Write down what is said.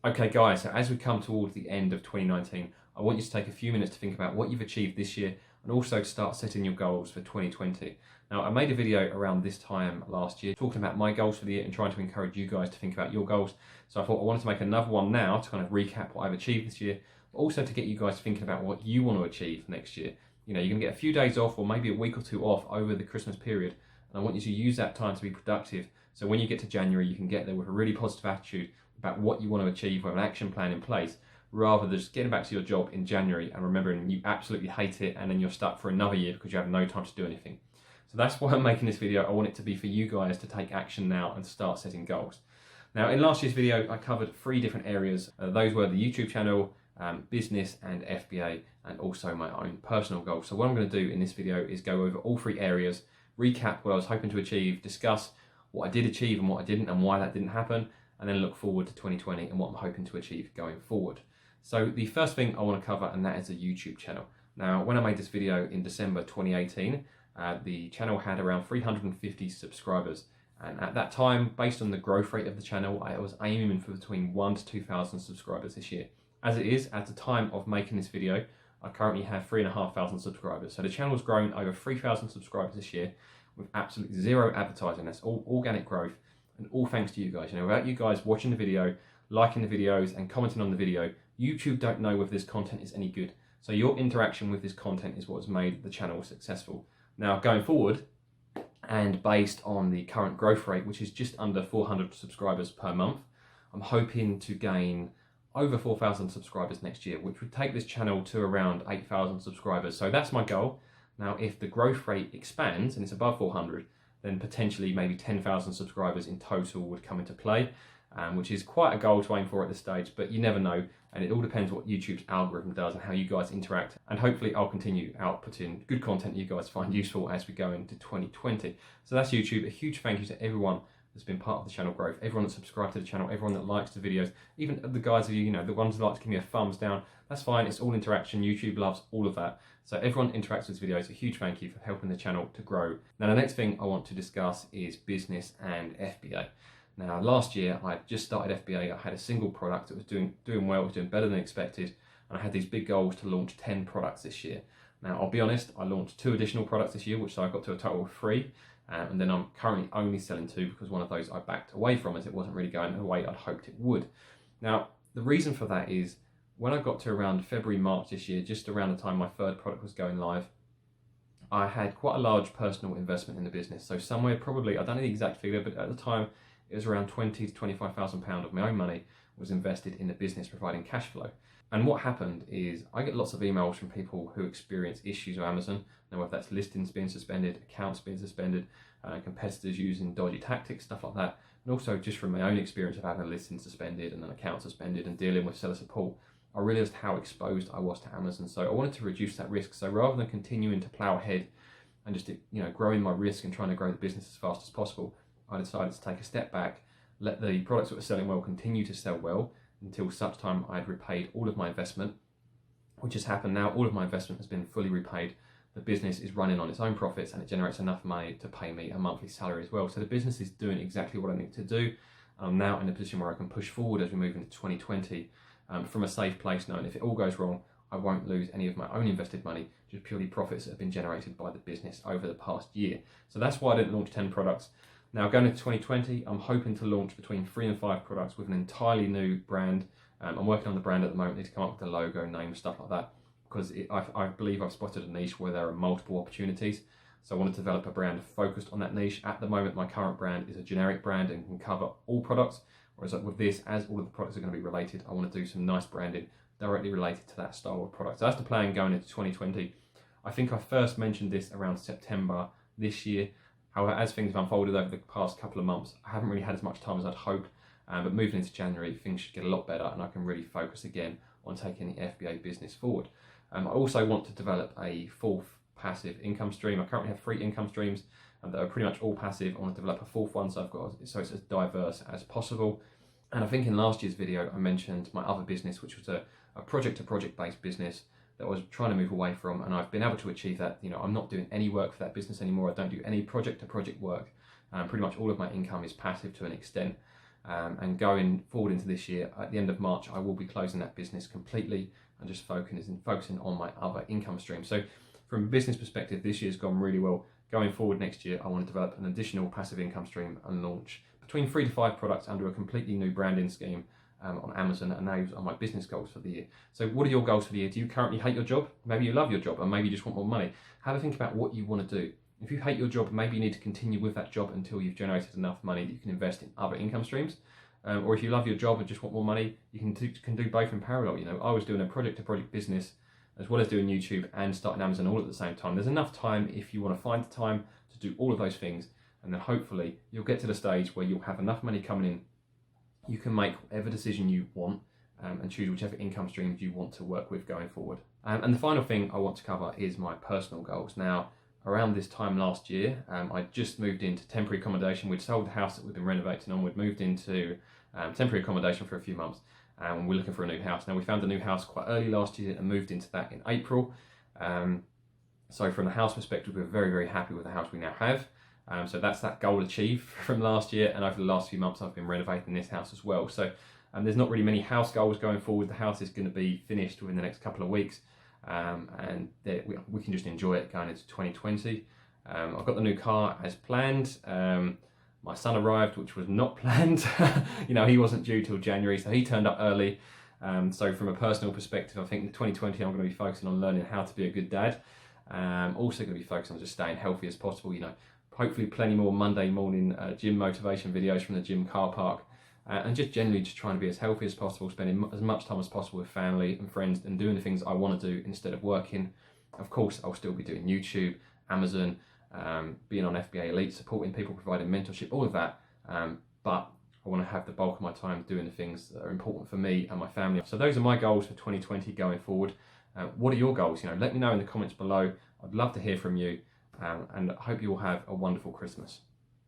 Okay guys, so as we come towards the end of 2019, I want you to take a few minutes to think about what you've achieved this year and also to start setting your goals for 2020. Now, I made a video around this time last year talking about my goals for the year and trying to encourage you guys to think about your goals. So I thought I wanted to make another one now to kind of recap what I've achieved this year, but also to get you guys thinking about what you want to achieve next year. You know, you're going to get a few days off or maybe a week or two off over the Christmas period, and I want you to use that time to be productive. So when you get to January, you can get there with a really positive attitude about what you want to achieve with an action plan in place, rather than just getting back to your job in January and remembering you absolutely hate it and then you're stuck for another year because you have no time to do anything. So that's why I'm making this video. I want it to be for you guys to take action now and start setting goals. Now, in last year's video, I covered 3 different areas. Those were the YouTube channel, business and FBA, and also my own personal goals. So what I'm going to do in this video is go over all 3 areas, recap what I was hoping to achieve, discuss what I did achieve and what I didn't and why that didn't happen, and then look forward to 2020 and what I'm hoping to achieve going forward. So the first thing I want to cover, and that is the YouTube channel. Now, when I made this video in December 2018, the channel had around 350 subscribers. And at that time, based on the growth rate of the channel, I was aiming for between 1,000 to 2,000 subscribers this year. As it is, at the time of making this video, I currently have 3,500 subscribers. So the channel's grown over 3,000 subscribers this year with absolutely 0 advertising. That's all organic growth. And all thanks to you guys. You know, without you guys watching the video, liking the videos and commenting on the video, YouTube don't know whether this content is any good. So your interaction with this content is what's made the channel successful. Now, going forward, and based on the current growth rate, which is just under 400 subscribers per month, I'm hoping to gain over 4,000 subscribers next year, which would take this channel to around 8,000 subscribers. So that's my goal. Now, if the growth rate expands and it's above 400, then potentially maybe 10,000 subscribers in total would come into play, which is quite a goal to aim for at this stage, but you never know, and it all depends what YouTube's algorithm does and how you guys interact, and hopefully I'll continue outputting good content you guys find useful as we go into 2020. So that's YouTube. A huge thank you to everyone that's been part of the channel growth, everyone that subscribed to the channel, everyone that likes the videos, even the guys of you, the ones that like to give me a thumbs down. That's fine, it's all interaction. YouTube loves all of that. So everyone interacts with videos. A huge thank you for helping the channel to grow. Now, the next thing I want to discuss is business and FBA. Now, last year I just started FBA. I had a single product that was doing well, it was doing better than expected, and I had these big goals to launch 10 products this year. Now, I'll be honest, I launched 2 additional products this year, which I got to a total of 3. And then I'm currently only selling 2 because one of those I backed away from as it wasn't really going the way I'd hoped it would. Now, the reason for that is when I got to around February, March this year, just around the time my 3rd product was going live, I had quite a large personal investment in the business. So somewhere probably, I don't know the exact figure, but at the time it was around £20,000 to £25,000 of my own money was invested in the business providing cash flow. And what happened is I get lots of emails from people who experience issues with Amazon. Now, whether that's listings being suspended, accounts being suspended, competitors using dodgy tactics, stuff like that. And also just from my own experience of having a listing suspended and an account suspended and dealing with seller support, I realized how exposed I was to Amazon. So I wanted to reduce that risk. So rather than continuing to plow ahead and just growing my risk and trying to grow the business as fast as possible, I decided to take a step back, let the products that were selling well continue to sell well until such time I had repaid all of my investment, which has happened now. All of my investment has been fully repaid. The business is running on its own profits and it generates enough money to pay me a monthly salary as well. So the business is doing exactly what I need to do. I'm now in a position where I can push forward as we move into 2020 from a safe place, knowing if it all goes wrong, I won't lose any of my own invested money, just purely profits that have been generated by the business over the past year. So that's why I didn't launch 10 products. Now, going into 2020, I'm hoping to launch between 3 and 5 products with an entirely new brand. I'm working on the brand at the moment, need to come up with the logo, name, stuff like that, because I believe I've spotted a niche where there are multiple opportunities. So I want to develop a brand focused on that niche. At the moment, my current brand is a generic brand and can cover all products, whereas with this, as all of the products are going to be related, I want to do some nice branding directly related to that style of product. So that's the plan going into 2020. I think I first mentioned this around September this year. However, as things have unfolded over the past couple of months, I haven't really had as much time as I'd hoped, but moving into January, things should get a lot better and I can really focus again on taking the FBA business forward. I also want to develop a 4th passive income stream. I currently have 3 income streams that are pretty much all passive. I want to develop a 4th one so it's as diverse as possible. And I think in last year's video, I mentioned my other business, which was a project-to-project based business that I was trying to move away from, and I've been able to achieve that. I'm not doing any work for that business anymore. I don't do any project-to-project work. Pretty much all of my income is passive to an extent. And going forward into this year, at the end of March, I will be closing that business completely and just focusing on my other income streams. So from a business perspective, this year's gone really well. Going forward next year, I want to develop an additional passive income stream and launch between 3 to 5 products under a completely new branding scheme on Amazon, and those are my business goals for the year. So what are your goals for the year? Do you currently hate your job? Maybe you love your job and maybe you just want more money. Have a think about what you want to do. If you hate your job, maybe you need to continue with that job until you've generated enough money that you can invest in other income streams. Or if you love your job and just want more money, you can do both in parallel. You know, I was doing a project-to-project business as well as doing YouTube and starting Amazon all at the same time. There's enough time if you want to find the time to do all of those things, and then hopefully you'll get to the stage where you'll have enough money coming in. You can make whatever decision you want and choose whichever income streams you want to work with going forward. And the final thing I want to cover is my personal goals. Now, around this time last year, I just moved into temporary accommodation. We'd sold the house that we'd been renovating on. We'd moved into temporary accommodation for a few months, and we're looking for a new house. Now, we found a new house quite early last year and moved into that in April. So from the house perspective, we're very, very happy with the house we now have. So that's that goal achieved from last year, and over the last few months I've been renovating this house as well. So there's not really many house goals going forward. The house is going to be finished within the next couple of weeks, and we can just enjoy it going into 2020. I've got the new car as planned. My son arrived, which was not planned. You know, he wasn't due till January, so he turned up early. So from a personal perspective, I think in 2020 I'm going to be focusing on learning how to be a good dad. Also going to be focusing on just staying healthy as possible. You know, hopefully plenty more Monday morning gym motivation videos from the gym car park, and just generally just trying to be as healthy as possible, spending as much time as possible with family and friends and doing the things I want to do instead of working. Of course, I'll still be doing YouTube, Amazon, being on FBA Elite, supporting people, providing mentorship, all of that. But I want to have the bulk of my time doing the things that are important for me and my family. So those are my goals for 2020 going forward. What are your goals? You know, let me know in the comments below. I'd love to hear from you, and I hope you all have a wonderful Christmas.